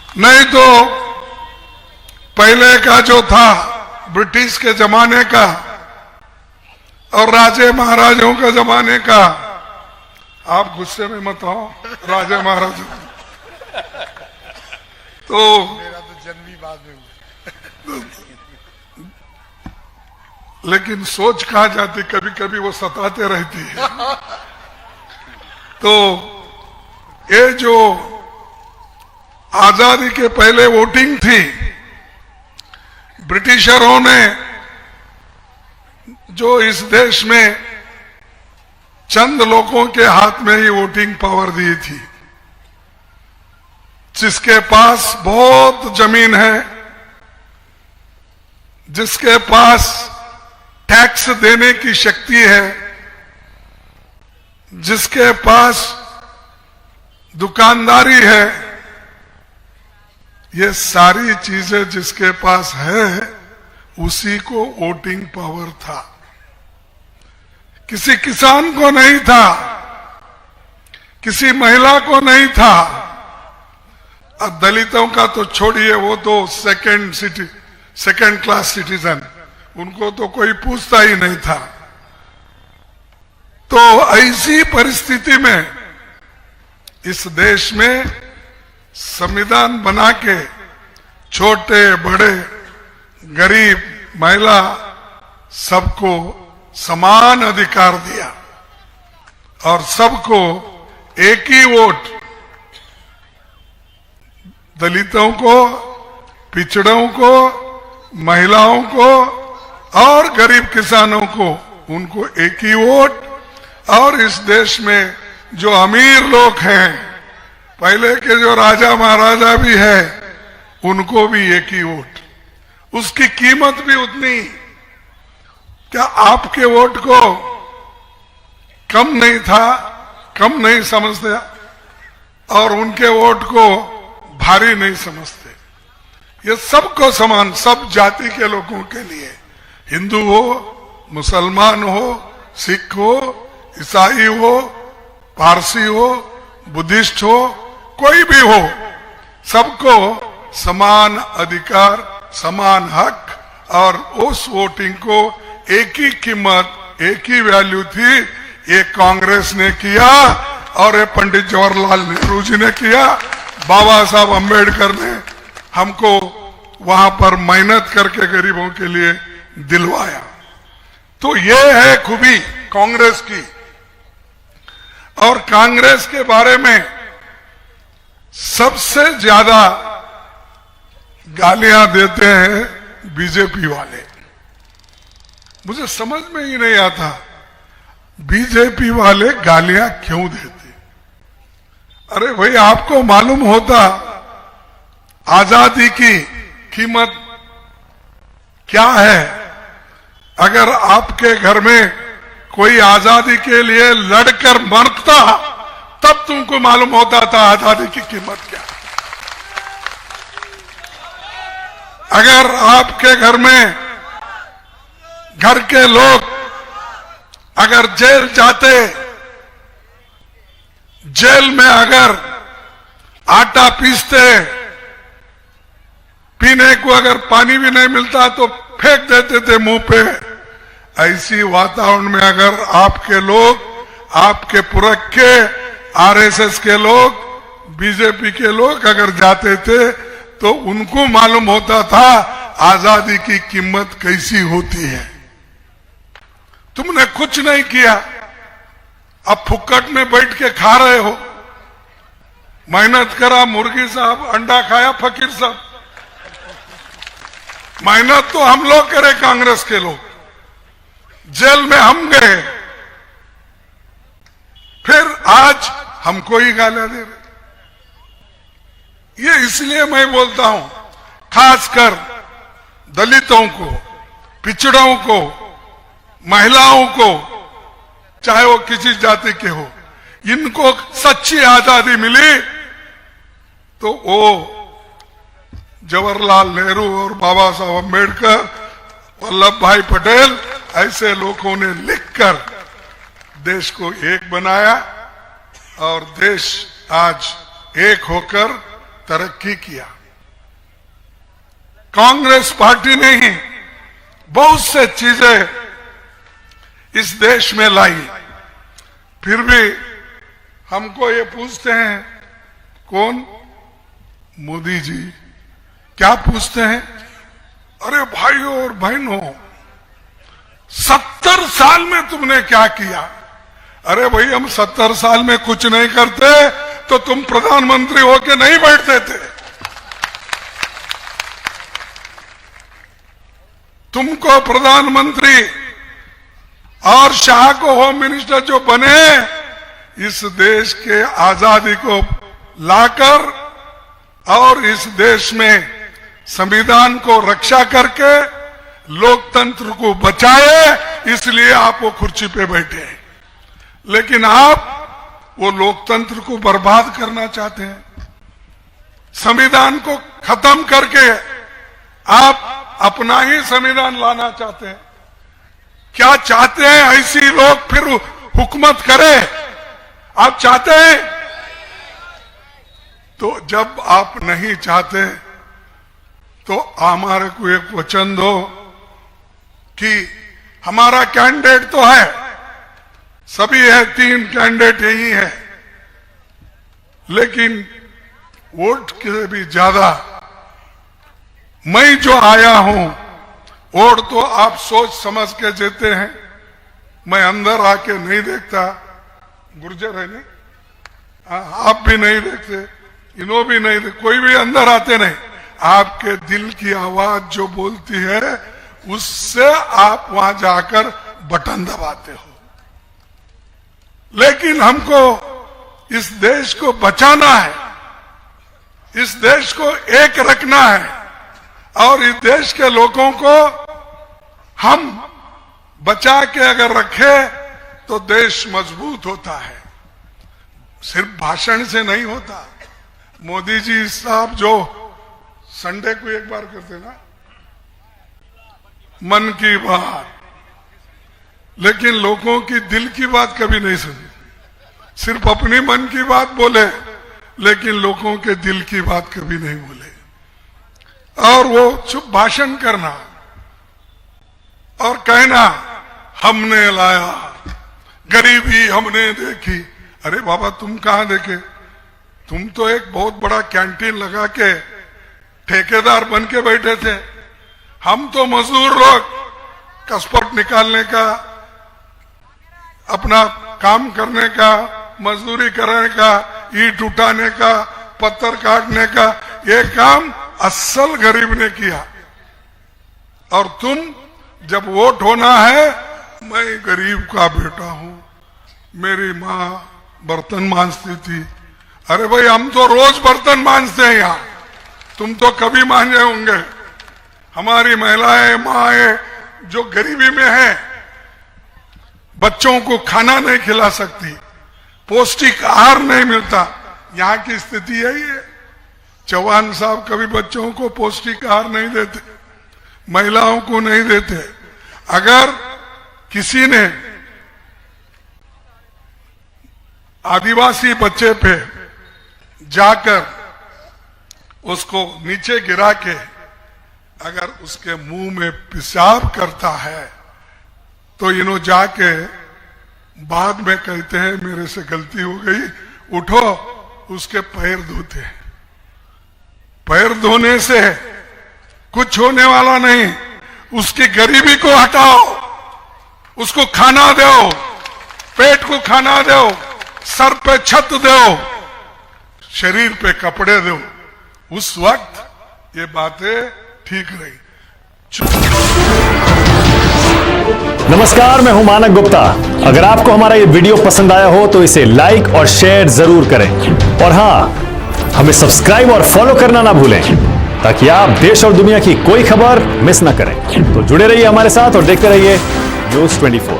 नहीं तो पहले का जो था ब्रिटिश के जमाने का और राजे महाराजों के जमाने का, आप गुस्से में मत आओ, राजे महाराजों तो मेरा तो जन्म ही बाद में हुआ। लेकिन सोच कहा जाती, कभी कभी वो सताते रहती है। तो ये जो आजादी के पहले वोटिंग थी, ब्रिटिशरों ने जो इस देश में चंद लोगों के हाथ में ही वोटिंग पावर दी थी, जिसके पास बहुत जमीन है, जिसके पास टैक्स देने की शक्ति है, जिसके पास दुकानदारी है, ये सारी चीजें जिसके पास है उसी को वोटिंग पावर था। किसी किसान को नहीं था, किसी महिला को नहीं था। अब दलितों का तो छोड़िए, वो तो सेकंड क्लास सिटीजन, उनको तो कोई पूछता ही नहीं था। तो ऐसी परिस्थिति में इस देश में संविधान बना के छोटे बड़े गरीब महिला सबको समान अधिकार दिया और सबको एक ही वोट, दलितों को, पिछड़ों को, महिलाओं को और गरीब किसानों को, उनको एक ही वोट। और इस देश में जो अमीर लोग हैं, पहले के जो राजा महाराजा भी है, उनको भी एक ही वोट। उसकी कीमत भी उतनी। क्या आपके वोट को कम नहीं था, कम नहीं समझते, और उनके वोट को भारी नहीं समझते। ये सबको समान, सब जाति के लोगों के लिए, हिंदू हो, मुसलमान हो, सिख हो, ईसाई हो, पारसी हो, बुद्धिस्ट हो, कोई भी हो, सबको समान अधिकार, समान हक। और उस वोटिंग को एक ही कीमत, एक ही वैल्यू थी। ये कांग्रेस ने किया और ये पंडित जवाहरलाल नेहरू जी ने किया। बाबा साहब अम्बेडकर ने हमको वहां पर मेहनत करके गरीबों के लिए दिलवाया। तो ये है खूबी कांग्रेस की। और कांग्रेस के बारे में सबसे ज्यादा गालियां देते हैं बीजेपी वाले। मुझे समझ में ही नहीं आता बीजेपी वाले गालियां क्यों देते। अरे भाई, आपको मालूम होता आजादी की कीमत क्या है। अगर आपके घर में कोई आजादी के लिए लड़कर मरता, तब तुमको मालूम होता था आजादी की कीमत क्या। अगर आपके घर में घर के लोग अगर जेल जाते, जेल में अगर आटा पीसते, पीने को अगर पानी भी नहीं मिलता तो फेंक देते थे मुंह पे। ऐसी वातावरण में अगर आपके लोग, आपके पुरख के, आरएसएस के लोग, बीजेपी के लोग अगर जाते थे, तो उनको मालूम होता था आजादी की कीमत कैसी होती है। तुमने कुछ नहीं किया, अब फुक्कट में बैठ के खा रहे हो। मेहनत करा मुर्गी साहब, अंडा खाया फकीर साहब। मेहनत तो हम लोग करे, कांग्रेस के लोग। जेल में हम गए, फिर आज हमको ही गालियां दे रहे। ये इसलिए मैं बोलता हूं, खासकर दलितों को, पिछड़ों को, महिलाओं को, चाहे वो किसी जाति के हो, इनको सच्ची आजादी मिली तो वो जवाहरलाल नेहरू और बाबा साहब अम्बेडकर, वल्लभ भाई पटेल ऐसे लोगों ने लिखकर देश को एक बनाया और देश आज एक होकर तरक्की किया। कांग्रेस पार्टी ने ही बहुत से चीजें इस देश में लाई, फिर भी हमको ये पूछते हैं, कौन? मोदी जी। क्या पूछते हैं? अरे भाइयों और बहनों, 70 साल में तुमने क्या किया? अरे भाई, हम 70 साल में कुछ नहीं करते तो तुम प्रधानमंत्री होके नहीं बैठते थे। तुमको प्रधानमंत्री और शाह को होम मिनिस्टर जो बने, इस देश के आजादी को लाकर और इस देश में संविधान को रक्षा करके लोकतंत्र को बचाए, इसलिए आप वो कुर्सी पे बैठे। लेकिन आप वो लोकतंत्र को बर्बाद करना चाहते हैं, संविधान को खत्म करके आप अपना ही संविधान लाना चाहते हैं। क्या चाहते हैं ऐसी लोग फिर हुकूमत करे? आप चाहते हैं? तो जब आप नहीं चाहते तो हमारे को एक वचन दो कि हमारा कैंडिडेट तो है, सभी है, 3 कैंडिडेट यही है, लेकिन वोट के भी ज्यादा मैं जो आया हूं, वोट तो आप सोच समझ के देते हैं। मैं अंदर आके नहीं देखता, गुर्जर है नहीं, आप भी नहीं देखते, इन्हों भी नहीं देखते, कोई भी अंदर आते नहीं। आपके दिल की आवाज जो बोलती है, उससे आप वहां जाकर बटन दबाते हो। लेकिन हमको इस देश को बचाना है, इस देश को एक रखना है, और इस देश के लोगों को हम बचा के अगर रखे तो देश मजबूत होता है। सिर्फ भाषण से नहीं होता। मोदी जी साहब जो संडे को एक बार करते ना, मन की बात, लेकिन लोगों की दिल की बात कभी नहीं सुनी। सिर्फ अपनी मन की बात बोले, लेकिन लोगों के दिल की बात कभी नहीं बोले। और वो चुप भाषण करना और कहना हमने लाया, गरीबी हमने देखी। अरे बाबा, तुम कहां देखे? तुम तो एक बहुत बड़ा कैंटीन लगा के ठेकेदार बन के बैठे थे। हम तो मजदूर लोग कसपट निकालने का, अपना काम करने का, मजदूरी करने का, ईंट उठाने का, पत्थर काटने का, ये काम असल गरीब ने किया। और तुम जब वोट होना है, मैं गरीब का बेटा हूं, मेरी मां बर्तन मांजती थी। अरे भाई, हम तो रोज बर्तन मांजते हैं यहाँ, तुम तो कभी मांजे होंगे। हमारी महिलाएं, माएं जो गरीबी में है, बच्चों को खाना नहीं खिला सकती, पौष्टिक आहार नहीं मिलता। यहाँ की स्थिति यही है। चौहान साहब कभी बच्चों को पौष्टिक आहार नहीं देते, महिलाओं को नहीं देते। अगर किसी ने आदिवासी बच्चे पे जाकर उसको नीचे गिरा के अगर उसके मुंह में पेशाब करता है, तो इन्हों जाके बाद में कहते हैं मेरे से गलती हो गई, उठो, उसके पैर धोते हैं। पैर धोने से कुछ होने वाला नहीं, उसकी गरीबी को हटाओ, उसको खाना दो, पेट को खाना दो, सर पे छत दो, शरीर पे कपड़े दो। उस वक्त ये बातें ठीक रही। नमस्कार, मैं हूं मानक गुप्ता। अगर आपको हमारा ये वीडियो पसंद आया हो तो इसे लाइक और शेयर जरूर करें, और हां, हमें सब्सक्राइब और फॉलो करना ना भूलें, ताकि आप देश और दुनिया की कोई खबर मिस ना करें। तो जुड़े रहिए हमारे साथ और देखते रहिए News 24।